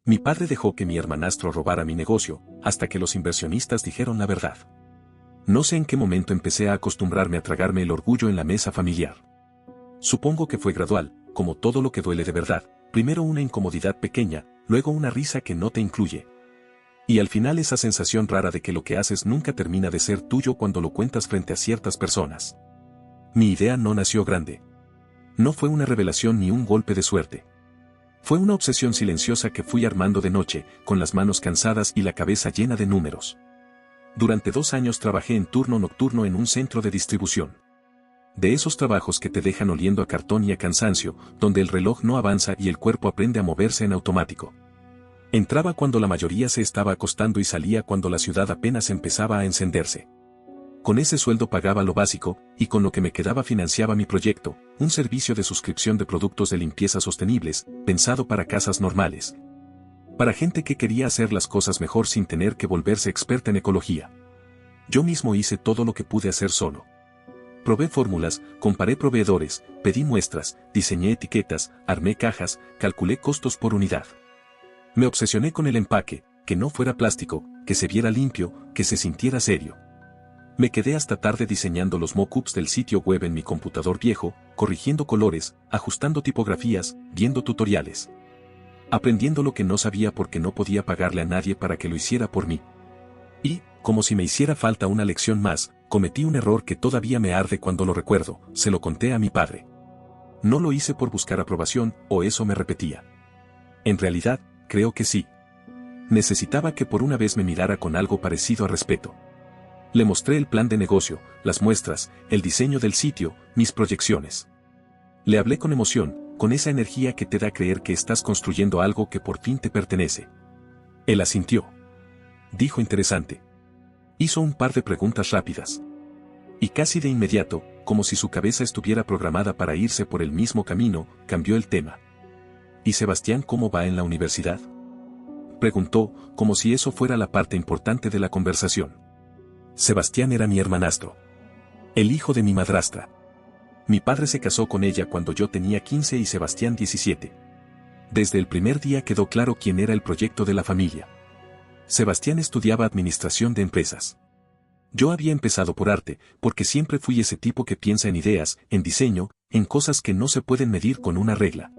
Mi padre dejó que mi hermanastro robara mi negocio, hasta que los inversionistas dijeron la verdad. No sé en qué momento empecé a acostumbrarme a tragarme el orgullo en la mesa familiar. Supongo que fue gradual, como todo lo que duele de verdad, primero una incomodidad pequeña, luego una risa que no te incluye. Y al final esa sensación rara de que lo que haces nunca termina de ser tuyo cuando lo cuentas frente a ciertas personas. Mi idea no nació grande. No fue una revelación ni un golpe de suerte. Fue una obsesión silenciosa que fui armando de noche, con las manos cansadas y la cabeza llena de números. Durante 2 años trabajé en turno nocturno en un centro de distribución. De esos trabajos que te dejan oliendo a cartón y a cansancio, donde el reloj no avanza y el cuerpo aprende a moverse en automático. Entraba cuando la mayoría se estaba acostando y salía cuando la ciudad apenas empezaba a encenderse. Con ese sueldo pagaba lo básico, y con lo que me quedaba financiaba mi proyecto, un servicio de suscripción de productos de limpieza sostenibles, pensado para casas normales. Para gente que quería hacer las cosas mejor sin tener que volverse experta en ecología. Yo mismo hice todo lo que pude hacer solo. Probé fórmulas, comparé proveedores, pedí muestras, diseñé etiquetas, armé cajas, calculé costos por unidad. Me obsesioné con el empaque, que no fuera plástico, que se viera limpio, que se sintiera serio. Me quedé hasta tarde diseñando los mock-ups del sitio web en mi computador viejo, corrigiendo colores, ajustando tipografías, viendo tutoriales. Aprendiendo lo que no sabía porque no podía pagarle a nadie para que lo hiciera por mí. Y, como si me hiciera falta una lección más, cometí un error que todavía me arde cuando lo recuerdo, se lo conté a mi padre. No lo hice por buscar aprobación, o eso me repetía. En realidad, creo que sí. Necesitaba que por una vez me mirara con algo parecido a respeto. Le mostré el plan de negocio, las muestras, el diseño del sitio, mis proyecciones. Le hablé con emoción, con esa energía que te da creer que estás construyendo algo que por fin te pertenece. Él asintió. Dijo interesante. Hizo un par de preguntas rápidas. Y casi de inmediato, como si su cabeza estuviera programada para irse por el mismo camino, cambió el tema. ¿Y Sebastián cómo va en la universidad? Preguntó, como si eso fuera la parte importante de la conversación. Sebastián era mi hermanastro. El hijo de mi madrastra. Mi padre se casó con ella cuando yo tenía 15 y Sebastián 17. Desde el primer día quedó claro quién era el proyecto de la familia. Sebastián estudiaba administración de empresas. Yo había empezado por arte, porque siempre fui ese tipo que piensa en ideas, en diseño, en cosas que no se pueden medir con una regla.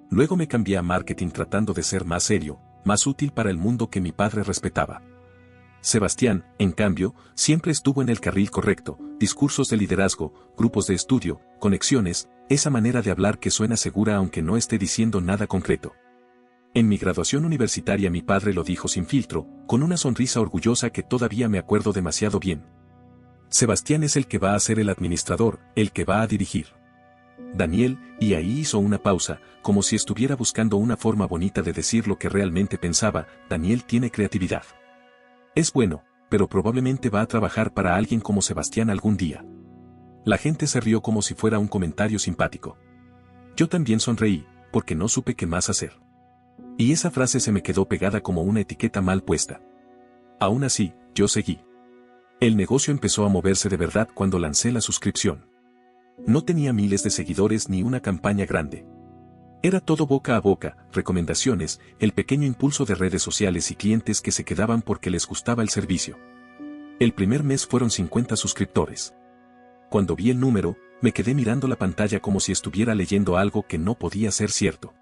Luego me cambié a marketing tratando de ser más serio, más útil para el mundo que mi padre respetaba. Sebastián, en cambio, siempre estuvo en el carril correcto, discursos de liderazgo, grupos de estudio, conexiones, esa manera de hablar que suena segura aunque no esté diciendo nada concreto. En mi graduación universitaria mi padre lo dijo sin filtro, con una sonrisa orgullosa que todavía me acuerdo demasiado bien. Sebastián es el que va a ser el administrador, el que va a dirigir. Daniel, y ahí hizo una pausa, como si estuviera buscando una forma bonita de decir lo que realmente pensaba, Daniel tiene creatividad. Es bueno, pero probablemente va a trabajar para alguien como Sebastián algún día. La gente se rió como si fuera un comentario simpático. Yo también sonreí, porque no supe qué más hacer. Y esa frase se me quedó pegada como una etiqueta mal puesta. Aún así, yo seguí. El negocio empezó a moverse de verdad cuando lancé la suscripción. No tenía miles de seguidores ni una campaña grande. Era todo boca a boca, recomendaciones, el pequeño impulso de redes sociales y clientes que se quedaban porque les gustaba el servicio. El primer mes fueron 50 suscriptores. Cuando vi el número, me quedé mirando la pantalla como si estuviera leyendo algo que no podía ser cierto.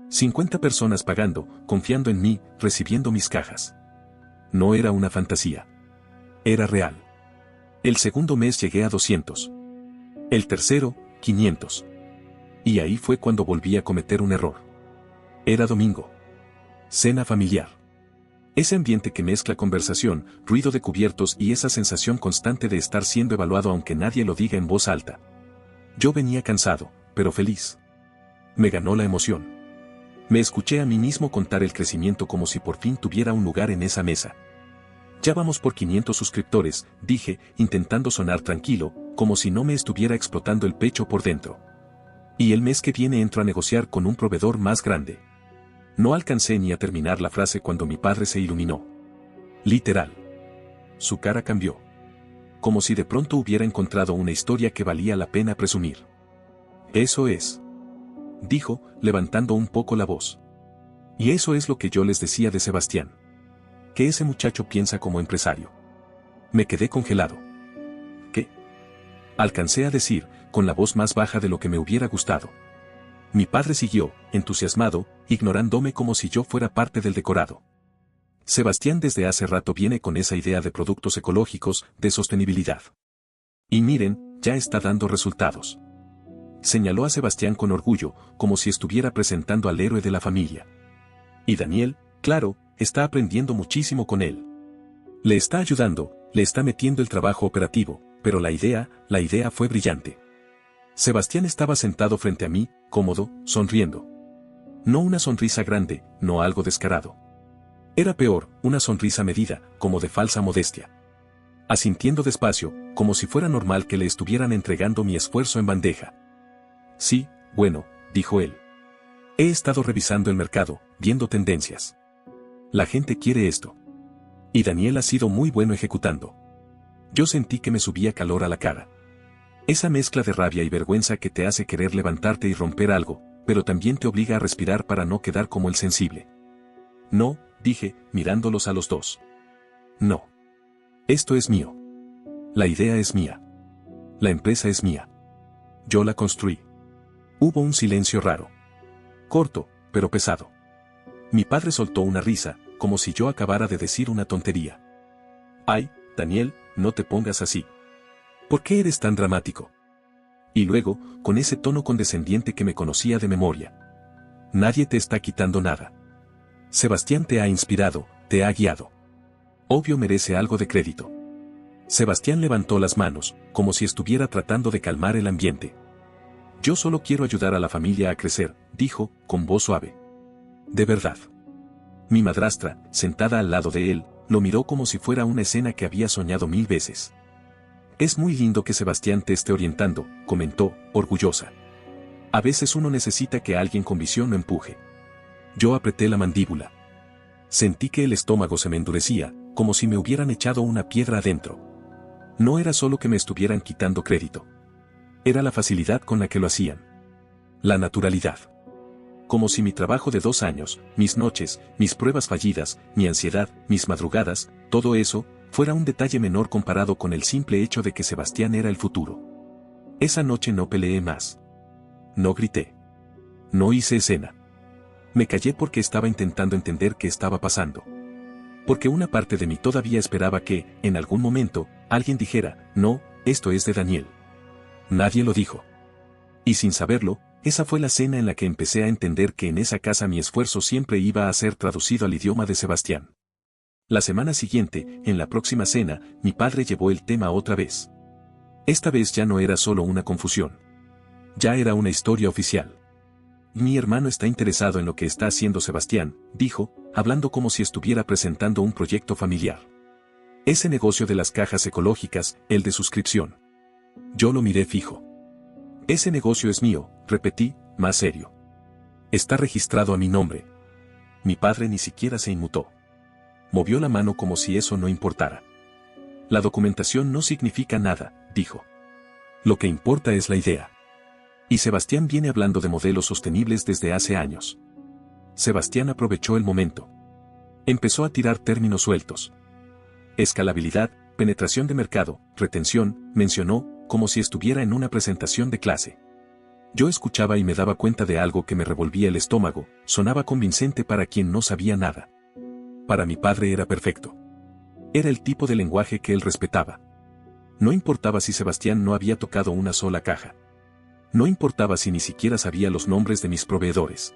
50 personas pagando, confiando en mí, recibiendo mis cajas. No era una fantasía. Era real. El segundo mes llegué a 200. El tercero, 500. Y ahí fue cuando volví a cometer un error. Era domingo. Cena familiar. Ese ambiente que mezcla conversación, ruido de cubiertos y esa sensación constante de estar siendo evaluado aunque nadie lo diga en voz alta. Yo venía cansado, pero feliz. Me ganó la emoción. Me escuché a mí mismo contar el crecimiento como si por fin tuviera un lugar en esa mesa. Ya vamos por 500 suscriptores, dije, intentando sonar tranquilo, como si no me estuviera explotando el pecho por dentro. Y el mes que viene entro a negociar con un proveedor más grande. No alcancé ni a terminar la frase cuando mi padre se iluminó. Literal. Su cara cambió. Como si de pronto hubiera encontrado una historia que valía la pena presumir. Eso es. Dijo, levantando un poco la voz. Y eso es lo que yo les decía de Sebastián. Que ese muchacho piensa como empresario. Me quedé congelado. ¿Qué? Alcancé a decir, con la voz más baja de lo que me hubiera gustado. Mi padre siguió, entusiasmado, ignorándome como si yo fuera parte del decorado. Sebastián desde hace rato viene con esa idea de productos ecológicos, de sostenibilidad. Y miren, ya está dando resultados. Señaló a Sebastián con orgullo, como si estuviera presentando al héroe de la familia. Y Daniel, claro, está aprendiendo muchísimo con él. Le está ayudando, le está metiendo el trabajo operativo, pero la idea fue brillante. Sebastián estaba sentado frente a mí, cómodo, sonriendo. No una sonrisa grande, no algo descarado. Era peor, una sonrisa medida, como de falsa modestia. Asintiendo despacio, como si fuera normal que le estuvieran entregando mi esfuerzo en bandeja. Sí, bueno, dijo él. He estado revisando el mercado, viendo tendencias. La gente quiere esto. Y Daniel ha sido muy bueno ejecutando. Yo sentí que me subía calor a la cara. Esa mezcla de rabia y vergüenza que te hace querer levantarte y romper algo, pero también te obliga a respirar para no quedar como el sensible. No, dije, mirándolos a los dos. No. Esto es mío. La idea es mía. La empresa es mía. Yo la construí. Hubo un silencio raro. Corto, pero pesado. Mi padre soltó una risa, como si yo acabara de decir una tontería. Ay, Daniel, no te pongas así. ¿Por qué eres tan dramático? Y luego, con ese tono condescendiente que me conocía de memoria. Nadie te está quitando nada. Sebastián te ha inspirado, te ha guiado. Obvio merece algo de crédito. Sebastián levantó las manos, como si estuviera tratando de calmar el ambiente. Yo solo quiero ayudar a la familia a crecer, dijo, con voz suave. De verdad. Mi madrastra, sentada al lado de él, lo miró como si fuera una escena que había soñado 1000 veces. Es muy lindo que Sebastián te esté orientando, comentó, orgullosa. A veces uno necesita que alguien con visión lo empuje. Yo apreté la mandíbula. Sentí que el estómago se me endurecía, como si me hubieran echado una piedra adentro. No era solo que me estuvieran quitando crédito. Era la facilidad con la que lo hacían. La naturalidad. Como si mi trabajo de 2 años, mis noches, mis pruebas fallidas, mi ansiedad, mis madrugadas, todo eso, fuera un detalle menor comparado con el simple hecho de que Sebastián era el futuro. Esa noche no peleé más. No grité. No hice escena. Me callé porque estaba intentando entender qué estaba pasando. Porque una parte de mí todavía esperaba que, en algún momento, alguien dijera, no, esto es de Daniel. Nadie lo dijo. Y sin saberlo, esa fue la cena en la que empecé a entender que en esa casa mi esfuerzo siempre iba a ser traducido al idioma de Sebastián. La semana siguiente, en la próxima cena, mi padre llevó el tema otra vez. Esta vez ya no era solo una confusión. Ya era una historia oficial. Mi hermano está interesado en lo que está haciendo Sebastián, dijo, hablando como si estuviera presentando un proyecto familiar. Ese negocio de las cajas ecológicas, el de suscripción. Yo lo miré fijo. Ese negocio es mío, repetí, más serio. Está registrado a mi nombre. Mi padre ni siquiera se inmutó. Movió la mano como si eso no importara. La documentación no significa nada, dijo. Lo que importa es la idea. Y Sebastián viene hablando de modelos sostenibles desde hace años. Sebastián aprovechó el momento. Empezó a tirar términos sueltos. Escalabilidad, penetración de mercado, retención, mencionó, como si estuviera en una presentación de clase. Yo escuchaba y me daba cuenta de algo que me revolvía el estómago, sonaba convincente para quien no sabía nada. Para mi padre era perfecto. Era el tipo de lenguaje que él respetaba. No importaba si Sebastián no había tocado una sola caja. No importaba si ni siquiera sabía los nombres de mis proveedores.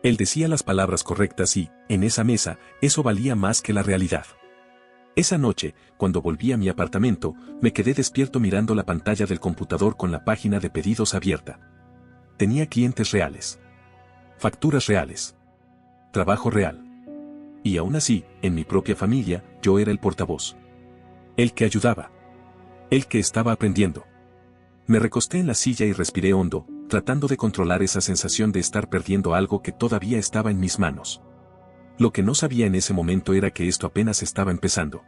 Él decía las palabras correctas y, en esa mesa, eso valía más que la realidad. Esa noche, cuando volví a mi apartamento, me quedé despierto mirando la pantalla del computador con la página de pedidos abierta. Tenía clientes reales. Facturas reales. Trabajo real. Y aún así, en mi propia familia, yo era el portavoz. El que ayudaba. El que estaba aprendiendo. Me recosté en la silla y respiré hondo, tratando de controlar esa sensación de estar perdiendo algo que todavía estaba en mis manos. Lo que no sabía en ese momento era que esto apenas estaba empezando.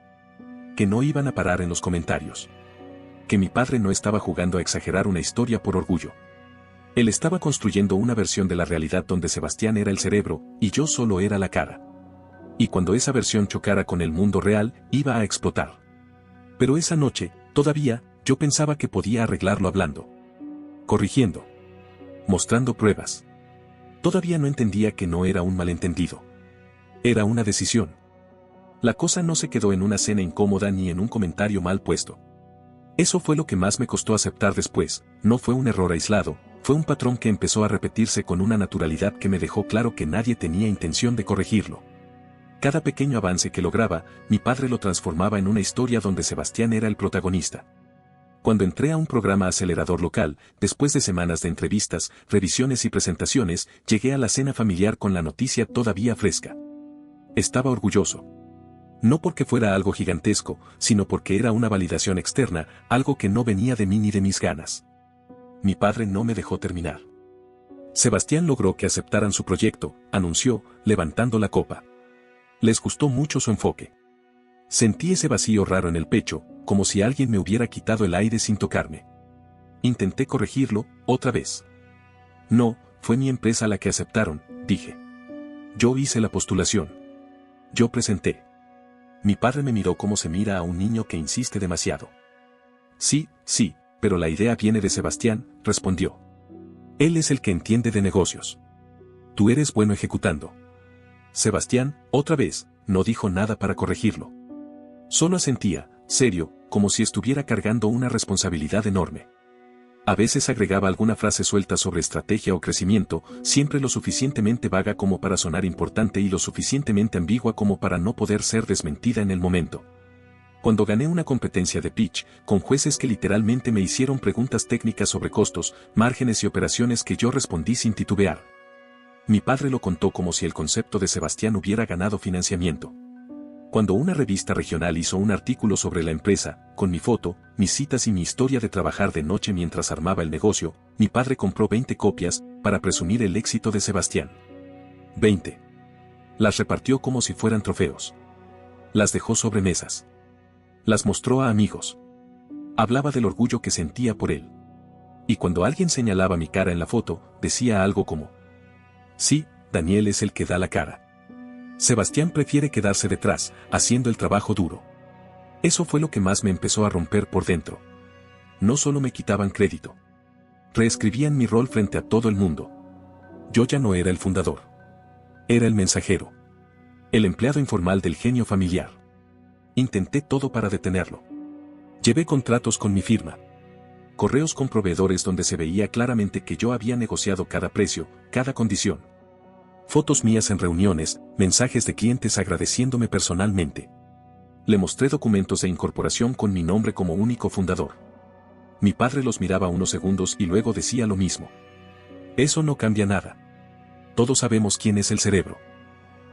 Que no iban a parar en los comentarios. Que mi padre no estaba jugando a exagerar una historia por orgullo. Él estaba construyendo una versión de la realidad donde Sebastián era el cerebro, y yo solo era la cara. Y cuando esa versión chocara con el mundo real, iba a explotar. Pero esa noche, todavía, yo pensaba que podía arreglarlo hablando. Corrigiendo. Mostrando pruebas. Todavía no entendía que no era un malentendido. Era una decisión. La cosa no se quedó en una cena incómoda ni en un comentario mal puesto. Eso fue lo que más me costó aceptar después, no fue un error aislado, fue un patrón que empezó a repetirse con una naturalidad que me dejó claro que nadie tenía intención de corregirlo. Cada pequeño avance que lograba, mi padre lo transformaba en una historia donde Sebastián era el protagonista. Cuando entré a un programa acelerador local, después de semanas de entrevistas, revisiones y presentaciones, llegué a la cena familiar con la noticia todavía fresca. Estaba orgulloso. No porque fuera algo gigantesco, sino porque era una validación externa, algo que no venía de mí ni de mis ganas. Mi padre no me dejó terminar. Sebastián logró que aceptaran su proyecto, anunció, levantando la copa. Les gustó mucho su enfoque. Sentí ese vacío raro en el pecho, como si alguien me hubiera quitado el aire sin tocarme. Intenté corregirlo, otra vez. No, fue mi empresa la que aceptaron, dije. Yo hice la postulación. Yo presenté. Mi padre me miró como se mira a un niño que insiste demasiado. Sí, pero la idea viene de Sebastián, respondió. Él es el que entiende de negocios. Tú eres bueno ejecutando. Sebastián, otra vez, no dijo nada para corregirlo. Solo asentía, serio, como si estuviera cargando una responsabilidad enorme. A veces agregaba alguna frase suelta sobre estrategia o crecimiento, siempre lo suficientemente vaga como para sonar importante y lo suficientemente ambigua como para no poder ser desmentida en el momento. Cuando gané una competencia de pitch, con jueces que literalmente me hicieron preguntas técnicas sobre costos, márgenes y operaciones que yo respondí sin titubear. Mi padre lo contó como si el concepto de Sebastián hubiera ganado financiamiento. Cuando una revista regional hizo un artículo sobre la empresa, con mi foto, mis citas y mi historia de trabajar de noche mientras armaba el negocio, mi padre compró 20 copias, para presumir el éxito de Sebastián. 20. Las repartió como si fueran trofeos. Las dejó sobre mesas. Las mostró a amigos. Hablaba del orgullo que sentía por él. Y cuando alguien señalaba mi cara en la foto, decía algo como: sí, Daniel es el que da la cara. Sebastián prefiere quedarse detrás, haciendo el trabajo duro. Eso fue lo que más me empezó a romper por dentro. No solo me quitaban crédito. Reescribían mi rol frente a todo el mundo. Yo ya no era el fundador. Era el mensajero. El empleado informal del genio familiar. Intenté todo para detenerlo. Llevé contratos con mi firma. Correos con proveedores donde se veía claramente que yo había negociado cada precio, cada condición. Fotos mías en reuniones, mensajes de clientes agradeciéndome personalmente. Le mostré documentos de incorporación con mi nombre como único fundador. Mi padre los miraba unos segundos y luego decía lo mismo. Eso no cambia nada. Todos sabemos quién es el cerebro.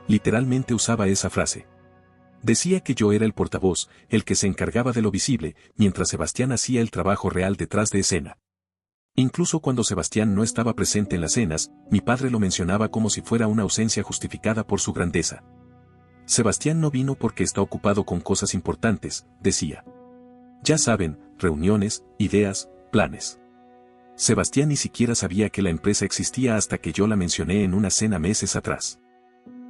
Literalmente usaba esa frase. Decía que yo era el portavoz, el que se encargaba de lo visible, mientras Sebastián hacía el trabajo real detrás de escena. Incluso cuando Sebastián no estaba presente en las cenas, mi padre lo mencionaba como si fuera una ausencia justificada por su grandeza. Sebastián no vino porque está ocupado con cosas importantes, decía. Ya saben, reuniones, ideas, planes. Sebastián ni siquiera sabía que la empresa existía hasta que yo la mencioné en una cena meses atrás.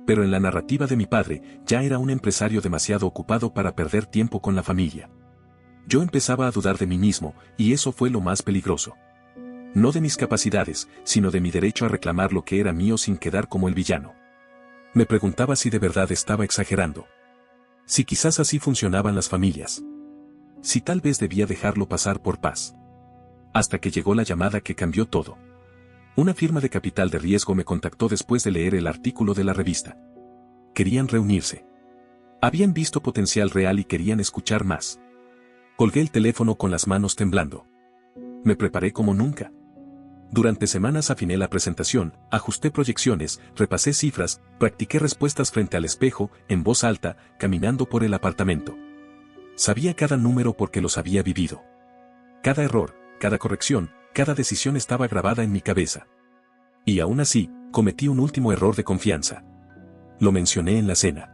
Pero en la narrativa de mi padre, ya era un empresario demasiado ocupado para perder tiempo con la familia. Yo empezaba a dudar de mí mismo, y eso fue lo más peligroso. No de mis capacidades, sino de mi derecho a reclamar lo que era mío sin quedar como el villano. Me preguntaba si de verdad estaba exagerando. Si quizás así funcionaban las familias. Si tal vez debía dejarlo pasar por paz. Hasta que llegó la llamada que cambió todo. Una firma de capital de riesgo me contactó después de leer el artículo de la revista. Querían reunirse. Habían visto potencial real y querían escuchar más. Colgué el teléfono con las manos temblando. Me preparé como nunca. Durante semanas afiné la presentación, ajusté proyecciones, repasé cifras, practiqué respuestas frente al espejo, en voz alta, caminando por el apartamento. Sabía cada número porque los había vivido. Cada error, cada corrección, cada decisión estaba grabada en mi cabeza. Y aún así, cometí un último error de confianza. Lo mencioné en la cena.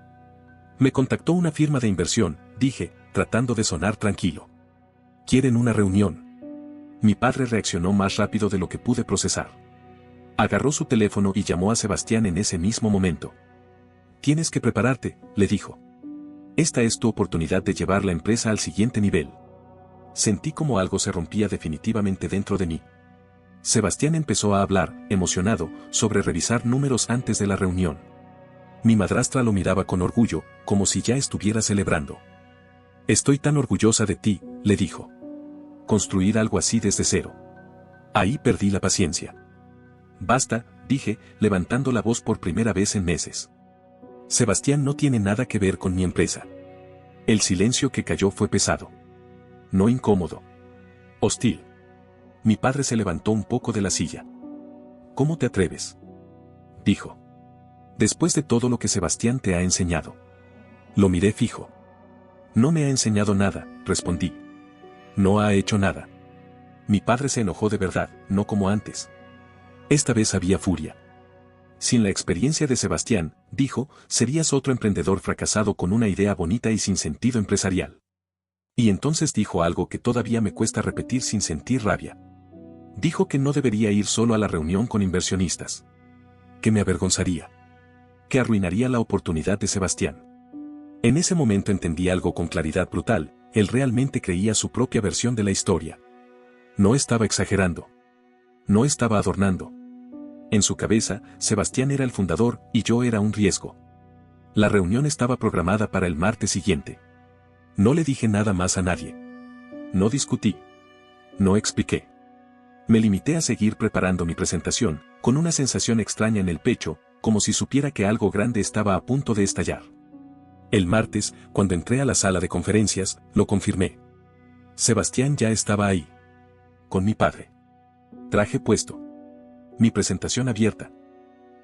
Me contactó una firma de inversión, dije, tratando de sonar tranquilo. Quieren una reunión. Mi padre reaccionó más rápido de lo que pude procesar. Agarró su teléfono y llamó a Sebastián en ese mismo momento. Tienes que prepararte, le dijo. Esta es tu oportunidad de llevar la empresa al siguiente nivel. Sentí como algo se rompía definitivamente dentro de mí. Sebastián empezó a hablar, emocionado, sobre revisar números antes de la reunión. Mi madrastra lo miraba con orgullo, como si ya estuviera celebrando. Estoy tan orgullosa de ti, le dijo. Construir algo así desde cero. Ahí perdí la paciencia. Basta, dije, levantando la voz por primera vez en meses. Sebastián no tiene nada que ver con mi empresa. El silencio que cayó fue pesado. No incómodo. Hostil. Mi padre se levantó un poco de la silla. ¿Cómo te atreves?, dijo. Después de todo lo que Sebastián te ha enseñado. Lo miré fijo. No me ha enseñado nada, respondí. No ha hecho nada. Mi padre se enojó de verdad, no como antes. Esta vez había furia. Sin la experiencia de Sebastián, dijo, serías otro emprendedor fracasado con una idea bonita y sin sentido empresarial. Y entonces dijo algo que todavía me cuesta repetir sin sentir rabia. Dijo que no debería ir solo a la reunión con inversionistas. Que me avergonzaría. Que arruinaría la oportunidad de Sebastián. En ese momento entendí algo con claridad brutal, él realmente creía su propia versión de la historia. No estaba exagerando. No estaba adornando. En su cabeza, Sebastián era el fundador y yo era un riesgo. La reunión estaba programada para el martes siguiente. No le dije nada más a nadie. No discutí. No expliqué. Me limité a seguir preparando mi presentación, con una sensación extraña en el pecho, como si supiera que algo grande estaba a punto de estallar. El martes, cuando entré a la sala de conferencias, lo confirmé. Sebastián ya estaba ahí. Con mi padre. Traje puesto. Mi presentación abierta.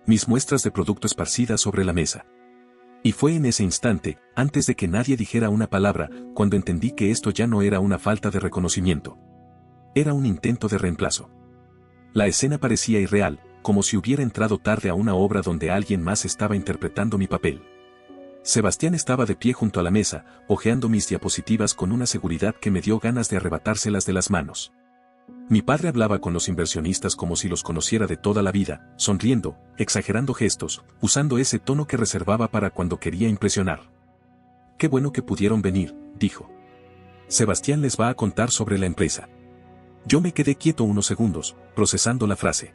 Mis muestras de producto esparcidas sobre la mesa. Y fue en ese instante, antes de que nadie dijera una palabra, cuando entendí que esto ya no era una falta de reconocimiento. Era un intento de reemplazo. La escena parecía irreal, como si hubiera entrado tarde a una obra donde alguien más estaba interpretando mi papel. Sebastián estaba de pie junto a la mesa, hojeando mis diapositivas con una seguridad que me dio ganas de arrebatárselas de las manos. Mi padre hablaba con los inversionistas como si los conociera de toda la vida, sonriendo, exagerando gestos, usando ese tono que reservaba para cuando quería impresionar. Qué bueno que pudieron venir, dijo. Sebastián les va a contar sobre la empresa. Yo me quedé quieto unos segundos, procesando la frase.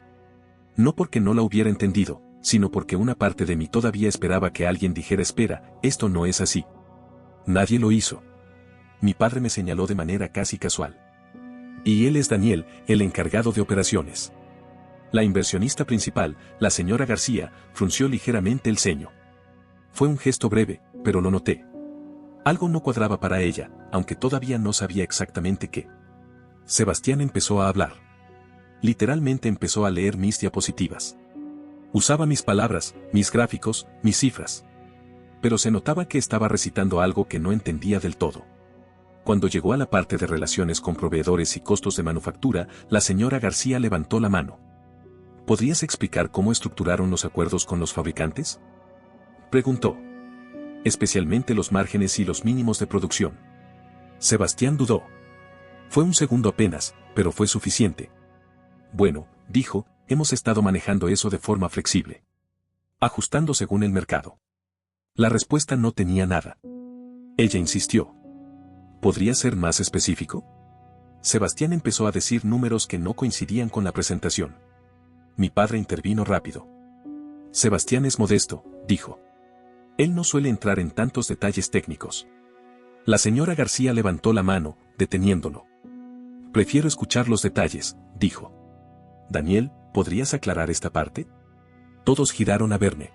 No porque no la hubiera entendido, sino porque una parte de mí todavía esperaba que alguien dijera espera, esto no es así. Nadie lo hizo. Mi padre me señaló de manera casi casual. Y él es Daniel, el encargado de operaciones. La inversionista principal, la señora García, frunció ligeramente el ceño. Fue un gesto breve, pero lo noté. Algo no cuadraba para ella, aunque todavía no sabía exactamente qué. Sebastián empezó a hablar. Literalmente empezó a leer mis diapositivas. Usaba mis palabras, mis gráficos, mis cifras. Pero se notaba que estaba recitando algo que no entendía del todo. Cuando llegó a la parte de relaciones con proveedores y costos de manufactura, la señora García levantó la mano. ¿Podrías explicar cómo estructuraron los acuerdos con los fabricantes?, preguntó. Especialmente los márgenes y los mínimos de producción. Sebastián dudó. Fue un segundo apenas, pero fue suficiente. Bueno, dijo, hemos estado manejando eso de forma flexible. Ajustando según el mercado. La respuesta no tenía nada. Ella insistió. ¿Podría ser más específico? Sebastián empezó a decir números que no coincidían con la presentación. Mi padre intervino rápido. Sebastián es modesto, dijo. Él no suele entrar en tantos detalles técnicos. La señora García levantó la mano, deteniéndolo. Prefiero escuchar los detalles, dijo. Daniel, ¿podrías aclarar esta parte? Todos giraron a verme.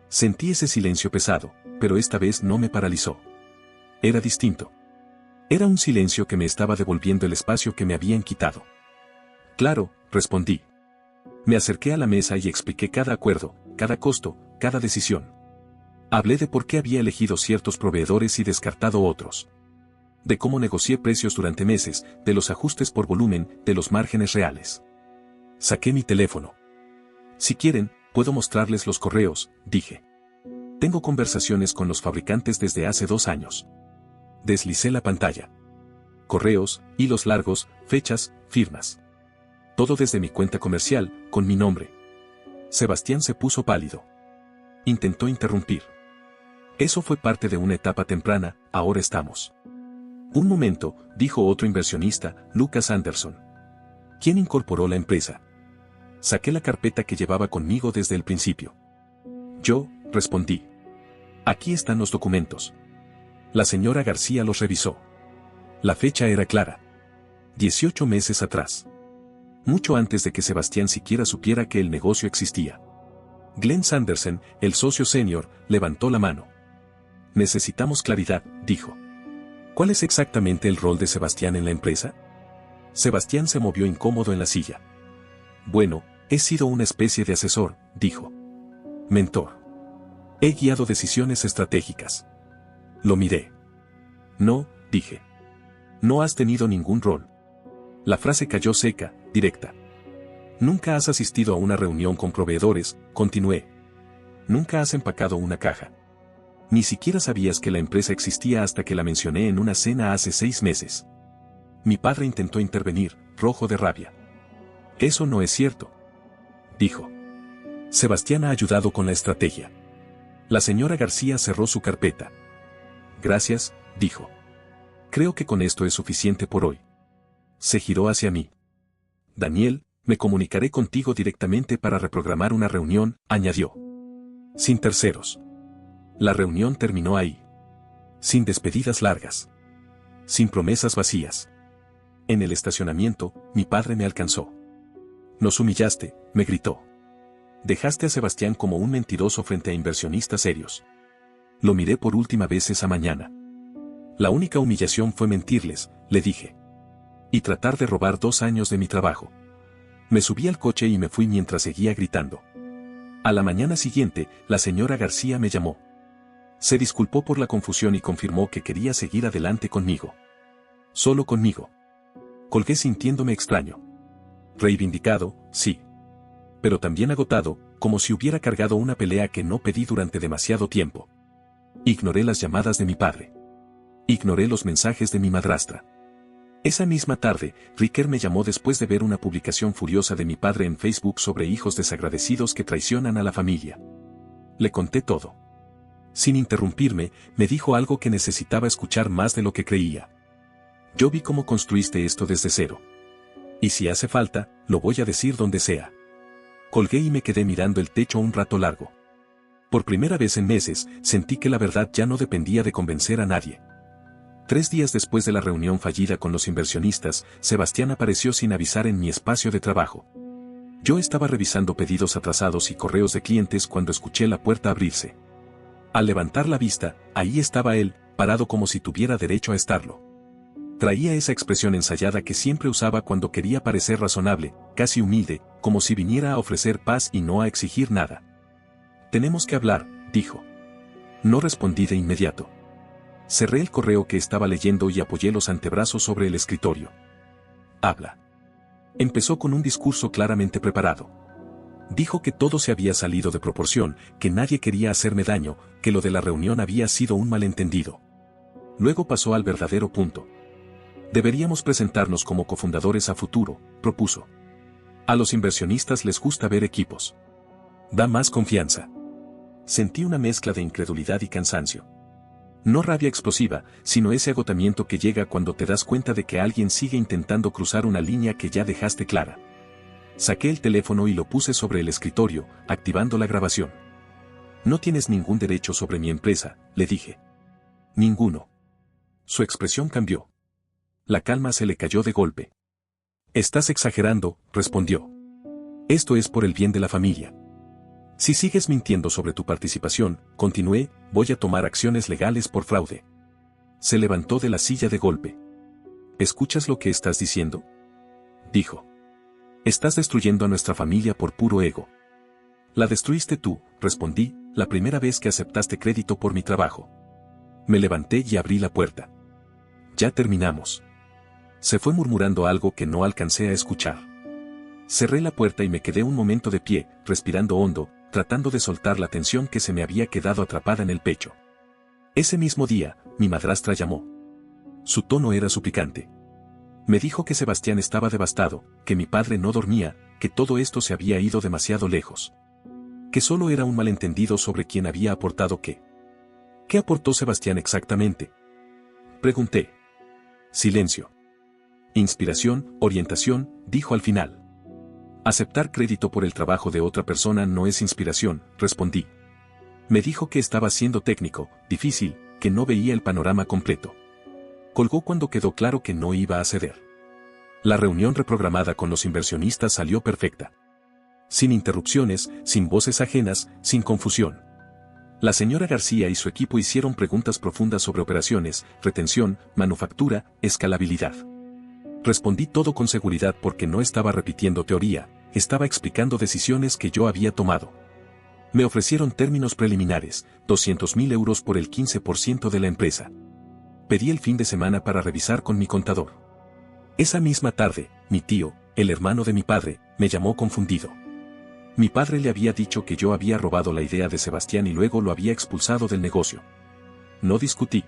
Sentí ese silencio pesado, pero esta vez no me paralizó. Era distinto. Era un silencio que me estaba devolviendo el espacio que me habían quitado. Claro, respondí. Me acerqué a la mesa y expliqué cada acuerdo, cada costo, cada decisión. Hablé de por qué había elegido ciertos proveedores y descartado otros. De cómo negocié precios durante meses, de los ajustes por volumen, de los márgenes reales. Saqué mi teléfono. Si quieren, puedo mostrarles los correos, dije. Tengo conversaciones con los fabricantes desde hace 2 años. Deslicé la pantalla. correos, hilos largos, fechas, firmas. Todo desde mi cuenta comercial, con mi nombre. Sebastián se puso pálido. Intentó interrumpir. Eso fue parte de una etapa temprana, ahora estamos. Un momento, dijo otro inversionista, Lucas Anderson. ¿Quién incorporó la empresa? Saqué la carpeta que llevaba conmigo desde el principio. Yo, respondí. Aquí están los documentos. La señora García los revisó. La fecha era clara. 18 meses atrás. Mucho antes de que Sebastián siquiera supiera que el negocio existía. Glenn Sanderson, el socio senior, levantó la mano. Necesitamos claridad, dijo. ¿Cuál es exactamente el rol de Sebastián en la empresa? Sebastián se movió incómodo en la silla. Bueno, he sido una especie de asesor, dijo. Mentor. He guiado decisiones estratégicas. Lo miré. No, dije. No has tenido ningún rol. La frase cayó seca, directa. Nunca has asistido a una reunión con proveedores, continué. Nunca has empacado una caja. Ni siquiera sabías que la empresa existía hasta que la mencioné en una cena hace 6 meses. Mi padre intentó intervenir, rojo de rabia. Eso no es cierto, dijo. Sebastián ha ayudado con la estrategia. La señora García cerró su carpeta. Gracias, dijo. Creo que con esto es suficiente por hoy. Se giró hacia mí. Daniel, me comunicaré contigo directamente para reprogramar una reunión, añadió. Sin terceros. La reunión terminó ahí. Sin despedidas largas. Sin promesas vacías. En el estacionamiento, mi padre me alcanzó. Nos humillaste, me gritó. Dejaste a Sebastián como un mentiroso frente a inversionistas serios. Lo miré por última vez esa mañana. La única humillación fue mentirles, le dije. Y tratar de robar 2 años de mi trabajo. Me subí al coche y me fui mientras seguía gritando. A la mañana siguiente, la señora García me llamó. Se disculpó por la confusión y confirmó que quería seguir adelante conmigo. Solo conmigo. Colgué sintiéndome extraño. Reivindicado, sí. Pero también agotado, como si hubiera cargado una pelea que no pedí durante demasiado tiempo. Ignoré las llamadas de mi padre. Ignoré los mensajes de mi madrastra. Esa misma tarde, Ricker me llamó después de ver una publicación furiosa de mi padre en Facebook sobre hijos desagradecidos que traicionan a la familia. Le conté todo. Sin interrumpirme, me dijo algo que necesitaba escuchar más de lo que creía. Yo vi cómo construiste esto desde cero. Y si hace falta, lo voy a decir donde sea. Colgué y me quedé mirando el techo un rato largo. Por primera vez en meses, sentí que la verdad ya no dependía de convencer a nadie. 3 días después de la reunión fallida con los inversionistas, Sebastián apareció sin avisar en mi espacio de trabajo. Yo estaba revisando pedidos atrasados y correos de clientes cuando escuché la puerta abrirse. Al levantar la vista, ahí estaba él, parado como si tuviera derecho a estarlo. Traía esa expresión ensayada que siempre usaba cuando quería parecer razonable, casi humilde, como si viniera a ofrecer paz y no a exigir nada. Tenemos que hablar, dijo. No respondí de inmediato. Cerré el correo que estaba leyendo y apoyé los antebrazos sobre el escritorio. Habla. Empezó con un discurso claramente preparado. Dijo que todo se había salido de proporción, que nadie quería hacerme daño, que lo de la reunión había sido un malentendido. Luego pasó al verdadero punto. Deberíamos presentarnos como cofundadores a futuro, propuso. A los inversionistas les gusta ver equipos. Da más confianza. Sentí una mezcla de incredulidad y cansancio. No rabia explosiva, sino ese agotamiento que llega cuando te das cuenta de que alguien sigue intentando cruzar una línea que ya dejaste clara. Saqué el teléfono y lo puse sobre el escritorio, activando la grabación. No tienes ningún derecho sobre mi empresa, le dije. Ninguno. Su expresión cambió. La calma se le cayó de golpe. Estás exagerando, respondió. Esto es por el bien de la familia. Si sigues mintiendo sobre tu participación, continué, voy a tomar acciones legales por fraude. Se levantó de la silla de golpe. ¿Escuchas lo que estás diciendo?, dijo. Estás destruyendo a nuestra familia por puro ego. La destruiste tú, respondí, la primera vez que aceptaste crédito por mi trabajo. Me levanté y abrí la puerta. Ya terminamos. Se fue murmurando algo que no alcancé a escuchar. Cerré la puerta y me quedé un momento de pie, respirando hondo, tratando de soltar la tensión que se me había quedado atrapada en el pecho. Ese mismo día, mi madrastra llamó. Su tono era suplicante. Me dijo que Sebastián estaba devastado, que mi padre no dormía, que todo esto se había ido demasiado lejos. Que solo era un malentendido sobre quién había aportado qué. ¿Qué aportó Sebastián exactamente? Pregunté. Silencio. Inspiración, orientación, dijo al final. Aceptar crédito por el trabajo de otra persona no es inspiración, respondí. Me dijo que estaba siendo técnico, difícil, que no veía el panorama completo. Colgó cuando quedó claro que no iba a ceder. La reunión reprogramada con los inversionistas salió perfecta. Sin interrupciones, sin voces ajenas, sin confusión. La señora García y su equipo hicieron preguntas profundas sobre operaciones, retención, manufactura, escalabilidad. Respondí todo con seguridad porque no estaba repitiendo teoría, estaba explicando decisiones que yo había tomado. Me ofrecieron términos preliminares, 200.000 euros por el 15% de la empresa. Pedí el fin de semana para revisar con mi contador. Esa misma tarde, mi tío, el hermano de mi padre, me llamó confundido. Mi padre le había dicho que yo había robado la idea de Sebastián y luego lo había expulsado del negocio. No discutí.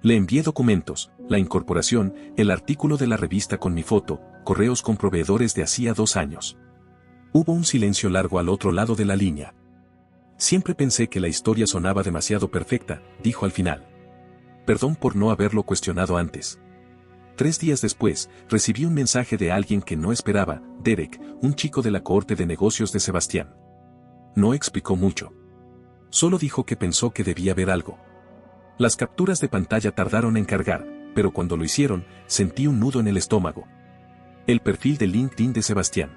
Le envié documentos, la incorporación, el artículo de la revista con mi foto, correos con proveedores de hacía 2 años. Hubo un silencio largo al otro lado de la línea. Siempre pensé que la historia sonaba demasiado perfecta, dijo al final. Perdón por no haberlo cuestionado antes. 3 días después, recibí un mensaje de alguien que no esperaba, Derek, un chico de la cohorte de negocios de Sebastián. No explicó mucho. Solo dijo que pensó que debía ver algo. Las capturas de pantalla tardaron en cargar, pero cuando lo hicieron, sentí un nudo en el estómago. El perfil de LinkedIn de Sebastián.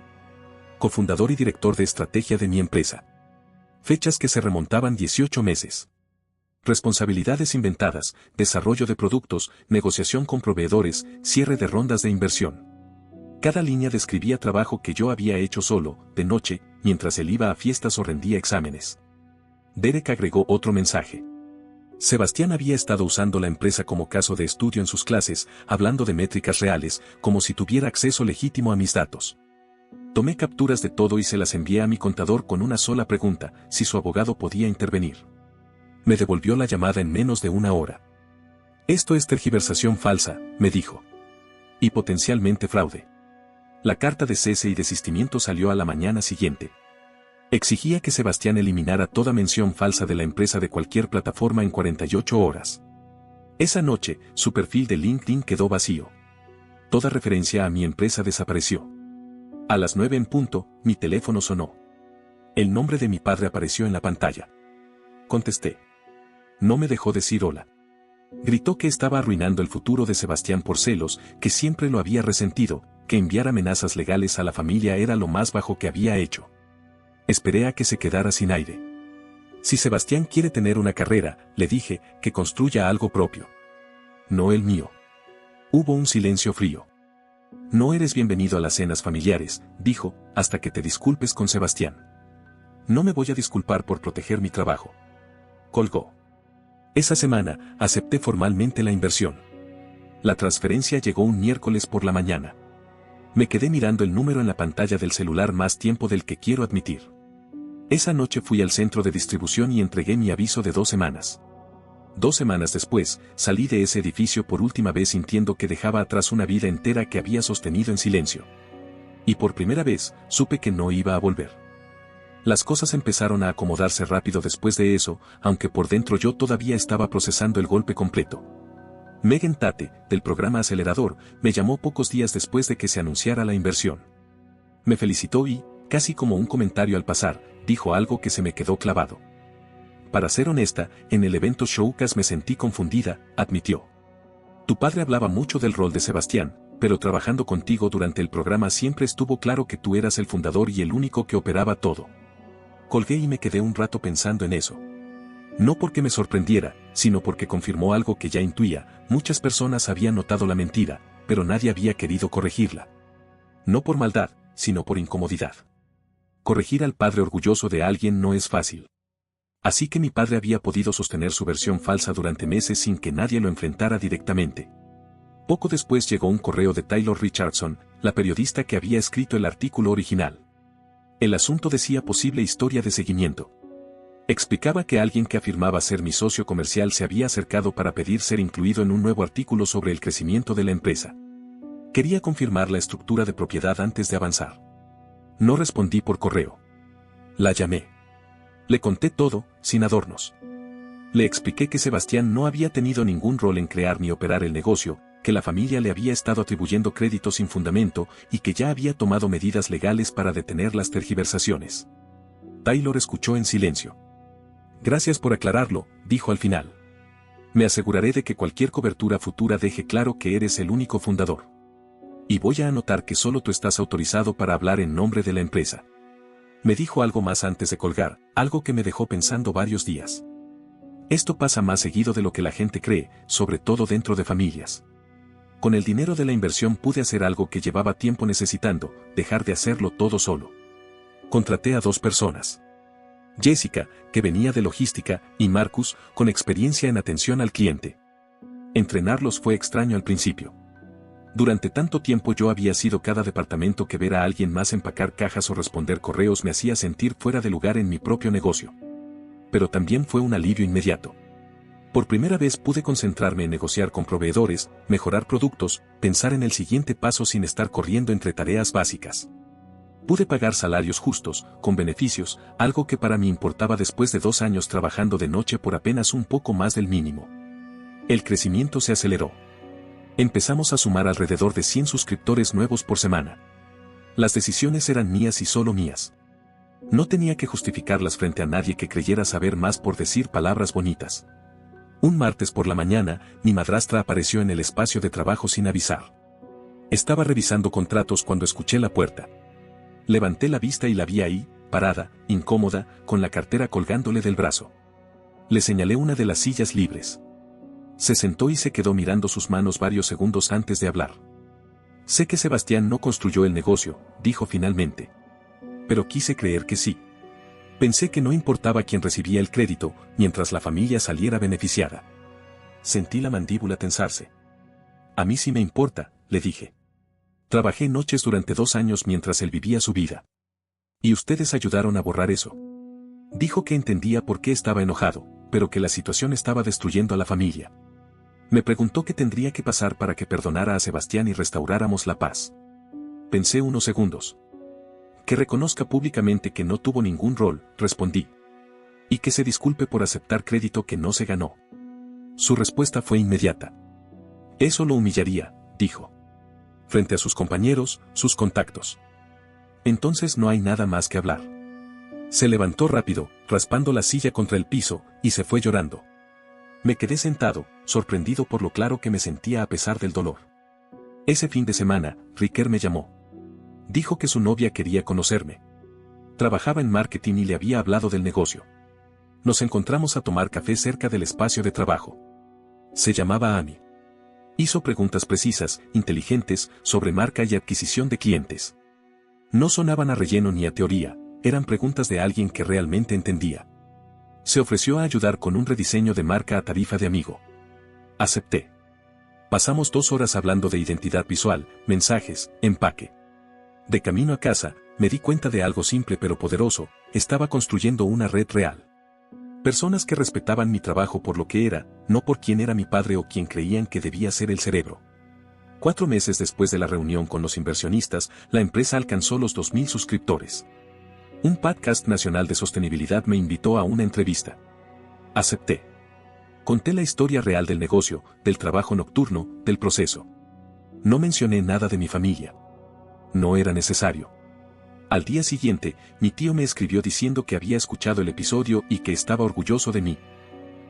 Cofundador y director de estrategia de mi empresa. Fechas que se remontaban 18 meses. Responsabilidades inventadas, desarrollo de productos, negociación con proveedores, cierre de rondas de inversión. Cada línea describía trabajo que yo había hecho solo, de noche, mientras él iba a fiestas o rendía exámenes. Derek agregó otro mensaje. Sebastián había estado usando la empresa como caso de estudio en sus clases, hablando de métricas reales, como si tuviera acceso legítimo a mis datos. Tomé capturas de todo y se las envié a mi contador con una sola pregunta, si su abogado podía intervenir. Me devolvió la llamada en menos de 1 hora. Esto es tergiversación falsa, me dijo. Y potencialmente fraude. La carta de cese y desistimiento salió a la mañana siguiente. Exigía que Sebastián eliminara toda mención falsa de la empresa de cualquier plataforma en 48 horas. Esa noche, su perfil de LinkedIn quedó vacío. Toda referencia a mi empresa desapareció. A las 9 en punto, mi teléfono sonó. El nombre de mi padre apareció en la pantalla. Contesté. No me dejó decir hola. Gritó que estaba arruinando el futuro de Sebastián por celos, que siempre lo había resentido, que enviar amenazas legales a la familia era lo más bajo que había hecho. Esperé a que se quedara sin aire. Si Sebastián quiere tener una carrera, le dije, que construya algo propio. No el mío. Hubo un silencio frío. No eres bienvenido a las cenas familiares, dijo, hasta que te disculpes con Sebastián. No me voy a disculpar por proteger mi trabajo. Colgó. Esa semana, acepté formalmente la inversión. La transferencia llegó un miércoles por la mañana. Me quedé mirando el número en la pantalla del celular más tiempo del que quiero admitir. Esa noche fui al centro de distribución y entregué mi aviso de 2 semanas. 2 semanas después, salí de ese edificio por última vez sintiendo que dejaba atrás una vida entera que había sostenido en silencio. Y por primera vez, supe que no iba a volver. Las cosas empezaron a acomodarse rápido después de eso, aunque por dentro yo todavía estaba procesando el golpe completo. Megan Tate, del programa Acelerador, me llamó pocos días después de que se anunciara la inversión. Me felicitó y, casi como un comentario al pasar, dijo algo que se me quedó clavado. Para ser honesta, en el evento Showcase me sentí confundida, admitió. Tu padre hablaba mucho del rol de Sebastián, pero trabajando contigo durante el programa siempre estuvo claro que tú eras el fundador y el único que operaba todo. Colgué y me quedé un rato pensando en eso. No porque me sorprendiera, sino porque confirmó algo que ya intuía, muchas personas habían notado la mentira, pero nadie había querido corregirla. No por maldad, sino por incomodidad. Corregir al padre orgulloso de alguien no es fácil. Así que mi padre había podido sostener su versión falsa durante meses sin que nadie lo enfrentara directamente. Poco después llegó un correo de Taylor Richardson, la periodista que había escrito el artículo original. El asunto decía posible historia de seguimiento. Explicaba que alguien que afirmaba ser mi socio comercial se había acercado para pedir ser incluido en un nuevo artículo sobre el crecimiento de la empresa. Quería confirmar la estructura de propiedad antes de avanzar. No respondí por correo. La llamé. Le conté todo, sin adornos. Le expliqué que Sebastián no había tenido ningún rol en crear ni operar el negocio, que la familia le había estado atribuyendo créditos sin fundamento y que ya había tomado medidas legales para detener las tergiversaciones. Taylor escuchó en silencio. Gracias por aclararlo, dijo al final. Me aseguraré de que cualquier cobertura futura deje claro que eres el único fundador. Y voy a anotar que solo tú estás autorizado para hablar en nombre de la empresa. Me dijo algo más antes de colgar, algo que me dejó pensando varios días. Esto pasa más seguido de lo que la gente cree, sobre todo dentro de familias. Con el dinero de la inversión pude hacer algo que llevaba tiempo necesitando, dejar de hacerlo todo solo. Contraté a 2 personas. Jessica, que venía de logística, y Marcus, con experiencia en atención al cliente. Entrenarlos fue extraño al principio. Durante tanto tiempo yo había sido cada departamento que ver a alguien más empacar cajas o responder correos me hacía sentir fuera de lugar en mi propio negocio. Pero también fue un alivio inmediato. Por primera vez pude concentrarme en negociar con proveedores, mejorar productos, pensar en el siguiente paso sin estar corriendo entre tareas básicas. Pude pagar salarios justos, con beneficios, algo que para mí importaba después de 2 años trabajando de noche por apenas un poco más del mínimo. El crecimiento se aceleró. Empezamos a sumar alrededor de 100 suscriptores nuevos por semana. Las decisiones eran mías y solo mías. No tenía que justificarlas frente a nadie que creyera saber más por decir palabras bonitas. Un martes por la mañana, mi madrastra apareció en el espacio de trabajo sin avisar. Estaba revisando contratos cuando escuché la puerta. Levanté la vista y la vi ahí, parada, incómoda, con la cartera colgándole del brazo. Le señalé una de las sillas libres. Se sentó y se quedó mirando sus manos varios segundos antes de hablar. Sé que Sebastián no construyó el negocio, dijo finalmente. Pero quise creer que sí. Pensé que no importaba quién recibía el crédito, mientras la familia saliera beneficiada. Sentí la mandíbula tensarse. A mí sí me importa, le dije. Trabajé noches durante 2 años mientras él vivía su vida. Y ustedes ayudaron a borrar eso. Dijo que entendía por qué estaba enojado, pero que la situación estaba destruyendo a la familia. Me preguntó qué tendría que pasar para que perdonara a Sebastián y restauráramos la paz. Pensé unos segundos. Que reconozca públicamente que no tuvo ningún rol, respondí. Y que se disculpe por aceptar crédito que no se ganó. Su respuesta fue inmediata. Eso lo humillaría, dijo. Frente a sus compañeros, sus contactos. Entonces no hay nada más que hablar. Se levantó rápido, raspando la silla contra el piso, y se fue llorando. Me quedé sentado, sorprendido por lo claro que me sentía a pesar del dolor. Ese fin de semana, Ricker me llamó. Dijo que su novia quería conocerme. Trabajaba en marketing y le había hablado del negocio. Nos encontramos a tomar café cerca del espacio de trabajo. Se llamaba Amy. Hizo preguntas precisas, inteligentes, sobre marca y adquisición de clientes. No sonaban a relleno ni a teoría, eran preguntas de alguien que realmente entendía. Se ofreció a ayudar con un rediseño de marca a tarifa de amigo. Acepté. Pasamos 2 horas hablando de identidad visual, mensajes, empaque. De camino a casa, me di cuenta de algo simple pero poderoso, estaba construyendo una red real. Personas que respetaban mi trabajo por lo que era, no por quién era mi padre o quien creían que debía ser el cerebro. 4 meses después de la reunión con los inversionistas, la empresa alcanzó los 2.000 suscriptores. Un podcast nacional de sostenibilidad me invitó a una entrevista. Acepté. Conté la historia real del negocio, del trabajo nocturno, del proceso. No mencioné nada de mi familia. No era necesario. Al día siguiente, mi tío me escribió diciendo que había escuchado el episodio y que estaba orgulloso de mí.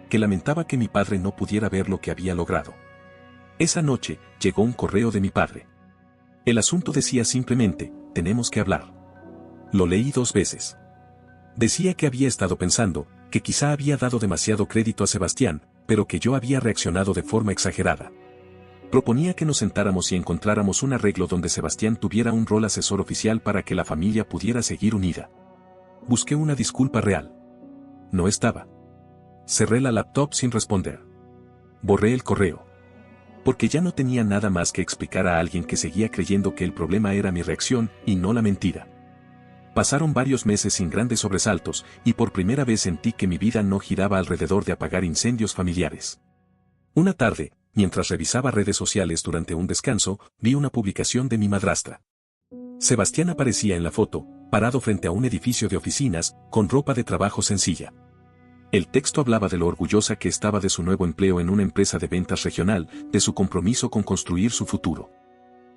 Que lamentaba que mi padre no pudiera ver lo que había logrado. Esa noche, llegó un correo de mi padre. El asunto decía simplemente, tenemos que hablar. Lo leí 2 veces. Decía que había estado pensando, que quizá había dado demasiado crédito a Sebastián, pero que yo había reaccionado de forma exagerada. Proponía que nos sentáramos y encontráramos un arreglo donde Sebastián tuviera un rol asesor oficial para que la familia pudiera seguir unida. Busqué una disculpa real. No estaba. Cerré la laptop sin responder. Borré el correo. Porque ya no tenía nada más que explicar a alguien que seguía creyendo que el problema era mi reacción y no la mentira. Pasaron varios meses sin grandes sobresaltos, y por primera vez sentí que mi vida no giraba alrededor de apagar incendios familiares. Una tarde, mientras revisaba redes sociales durante un descanso, vi una publicación de mi madrastra. Sebastián aparecía en la foto, parado frente a un edificio de oficinas, con ropa de trabajo sencilla. El texto hablaba de lo orgullosa que estaba de su nuevo empleo en una empresa de ventas regional, de su compromiso con construir su futuro.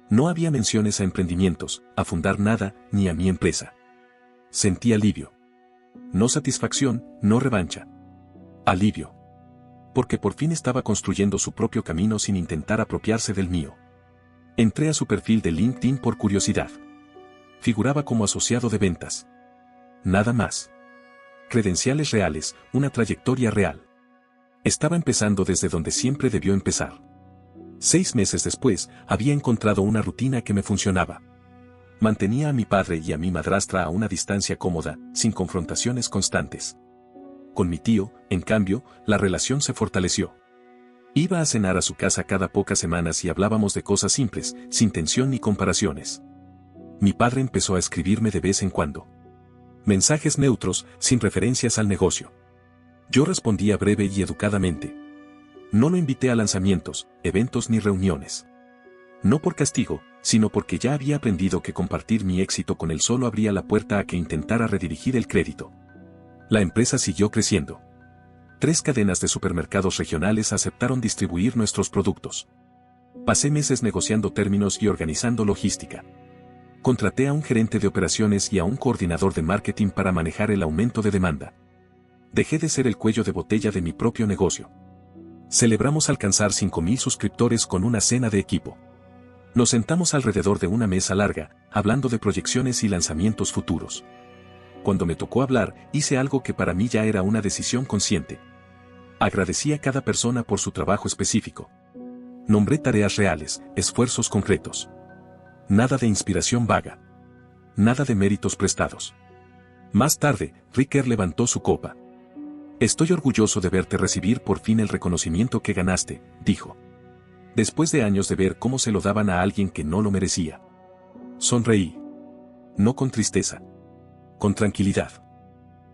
No había menciones a emprendimientos, a fundar nada, ni a mi empresa. Sentí alivio. No satisfacción, no revancha. Alivio. Porque por fin estaba construyendo su propio camino sin intentar apropiarse del mío. Entré a su perfil de LinkedIn por curiosidad. Figuraba como asociado de ventas. Nada más. Credenciales reales, una trayectoria real. Estaba empezando desde donde siempre debió empezar. 6 meses después, había encontrado una rutina que me funcionaba. Mantenía a mi padre y a mi madrastra a una distancia cómoda, sin confrontaciones constantes. Con mi tío, en cambio, la relación se fortaleció. Iba a cenar a su casa cada pocas semanas y hablábamos de cosas simples, sin tensión ni comparaciones. Mi padre empezó a escribirme de vez en cuando. Mensajes neutros, sin referencias al negocio. Yo respondía breve y educadamente. No lo invité a lanzamientos, eventos ni reuniones. No por castigo, sino porque ya había aprendido que compartir mi éxito con él solo abría la puerta a que intentara redirigir el crédito. La empresa siguió creciendo. 3 cadenas de supermercados regionales aceptaron distribuir nuestros productos. Pasé meses negociando términos y organizando logística. Contraté a un gerente de operaciones y a un coordinador de marketing para manejar el aumento de demanda. Dejé de ser el cuello de botella de mi propio negocio. Celebramos alcanzar 5,000 suscriptores con una cena de equipo. Nos sentamos alrededor de una mesa larga, hablando de proyecciones y lanzamientos futuros. Cuando me tocó hablar, hice algo que para mí ya era una decisión consciente. Agradecí a cada persona por su trabajo específico. Nombré tareas reales, esfuerzos concretos. Nada de inspiración vaga. Nada de méritos prestados. Más tarde, Ricker levantó su copa. Estoy orgulloso de verte recibir por fin el reconocimiento que ganaste, dijo. Después de años de ver cómo se lo daban a alguien que no lo merecía. Sonreí. No con tristeza. Con tranquilidad.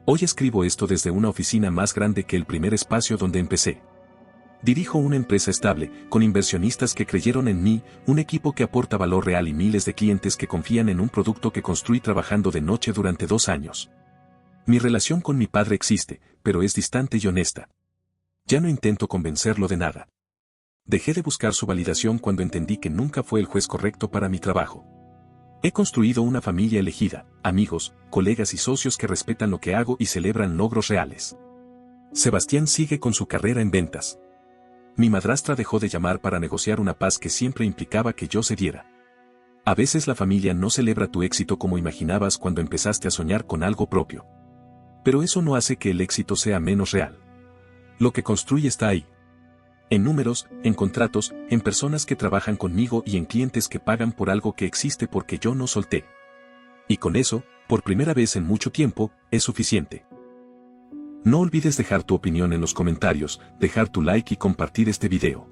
Hoy escribo esto desde una oficina más grande que el primer espacio donde empecé. Dirijo una empresa estable, con inversionistas que creyeron en mí, un equipo que aporta valor real y miles de clientes que confían en un producto que construí trabajando de noche durante 2 años. Mi relación con mi padre existe, pero es distante y honesta. Ya no intento convencerlo de nada. Dejé de buscar su validación cuando entendí que nunca fue el juez correcto para mi trabajo. He construido una familia elegida, amigos, colegas y socios que respetan lo que hago y celebran logros reales. Sebastián sigue con su carrera en ventas. Mi madrastra dejó de llamar para negociar una paz que siempre implicaba que yo cediera. A veces la familia no celebra tu éxito como imaginabas cuando empezaste a soñar con algo propio. Pero eso no hace que el éxito sea menos real. Lo que construye está ahí. En números, en contratos, en personas que trabajan conmigo y en clientes que pagan por algo que existe porque yo no solté. Y con eso, por primera vez en mucho tiempo, es suficiente. No olvides dejar tu opinión en los comentarios, dejar tu like y compartir este video.